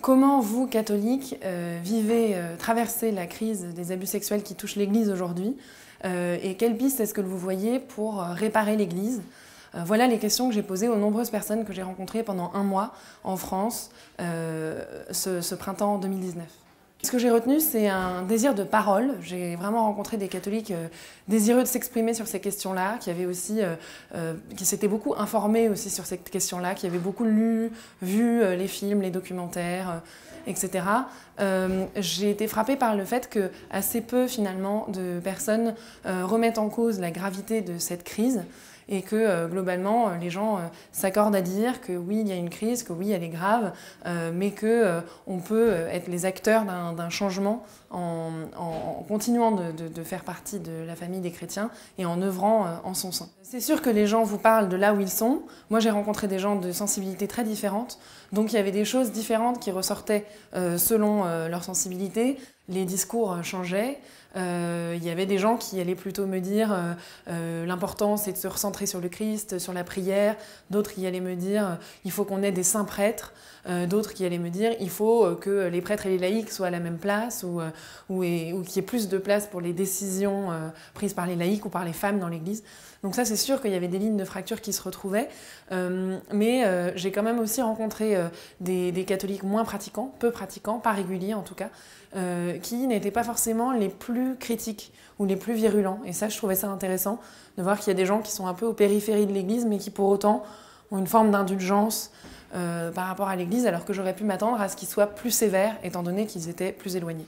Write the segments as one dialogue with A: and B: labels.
A: Comment vous, catholiques, traversez la crise des abus sexuels qui touchent l'Église aujourd'hui et quelles pistes est-ce que vous voyez pour réparer l'Église? Voilà les questions que j'ai posées aux nombreuses personnes que j'ai rencontrées pendant un mois en France ce printemps 2019. Ce que j'ai retenu, c'est un désir de parole. J'ai vraiment rencontré des catholiques désireux de s'exprimer sur ces questions-là, qui s'étaient beaucoup informés aussi sur ces questions-là, qui avaient beaucoup lu, vu les films, les documentaires, etc. J'ai été frappée par le fait que assez peu finalement de personnes remettent en cause la gravité de cette crise et que globalement les gens s'accordent à dire que oui, il y a une crise, que oui, elle est grave, mais qu'on peut être les acteurs d'un changement en continuant de faire partie de la famille des chrétiens et en œuvrant en son sein. C'est sûr que les gens vous parlent de là où ils sont. Moi, j'ai rencontré des gens de sensibilités très différentes, donc il y avait des choses différentes qui ressortaient selon leur sensibilité. Les discours changeaient. Il y avait des gens qui allaient plutôt me dire l'important c'est de se recentrer sur le Christ, sur la prière. D'autres qui allaient me dire il faut qu'on ait des saints prêtres. D'autres qui allaient me dire il faut que les prêtres et les laïcs soient à la même place ou qu'il y ait plus de place pour les décisions prises par les laïcs ou par les femmes dans l'Église. Donc ça, c'est sûr qu'il y avait des lignes de fracture qui se retrouvaient, mais j'ai quand même aussi rencontré des catholiques moins pratiquants, peu pratiquants, pas réguliers en tout cas, qui n'étaient pas forcément les plus critiques ou les plus virulents. Et ça, je trouvais ça intéressant de voir qu'il y a des gens qui sont un peu aux périphéries de l'Église, mais qui pour autant ont une forme d'indulgence par rapport à l'Église, alors que j'aurais pu m'attendre à ce qu'ils soient plus sévères, étant donné qu'ils étaient plus éloignés.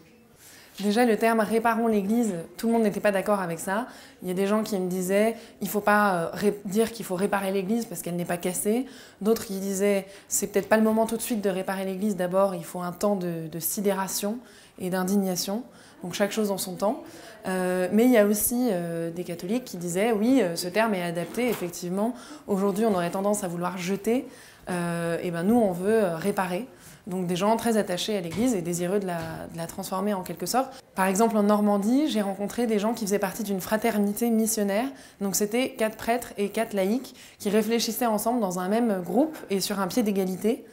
A: Déjà, le terme « réparons l'Église », tout le monde n'était pas d'accord avec ça. Il y a des gens qui me disaient « il ne faut pas dire qu'il faut réparer l'Église parce qu'elle n'est pas cassée ». D'autres qui disaient « c'est peut-être pas le moment tout de suite de réparer l'Église, d'abord il faut un temps de sidération et d'indignation ». Donc chaque chose en son temps. Mais il y a aussi des catholiques qui disaient « oui, ce terme est adapté, effectivement. Aujourd'hui, on aurait tendance à vouloir jeter. Et ben nous, on veut réparer ». Donc des gens très attachés à l'Église et désireux de la transformer en quelque sorte. Par exemple, en Normandie, j'ai rencontré des gens qui faisaient partie d'une fraternité missionnaire. Donc c'était 4 prêtres et 4 laïcs qui réfléchissaient ensemble dans un même groupe et sur un pied d'égalité.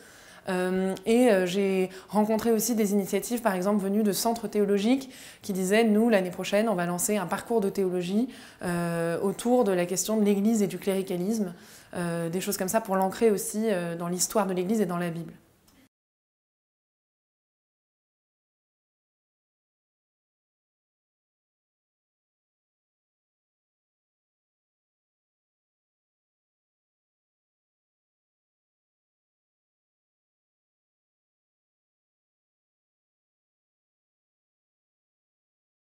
A: J'ai rencontré aussi des initiatives, par exemple, venues de centres théologiques qui disaient « nous, l'année prochaine, on va lancer un parcours de théologie autour de la question de l'Église et du cléricalisme », des choses comme ça pour l'ancrer aussi dans l'histoire de l'Église et dans la Bible.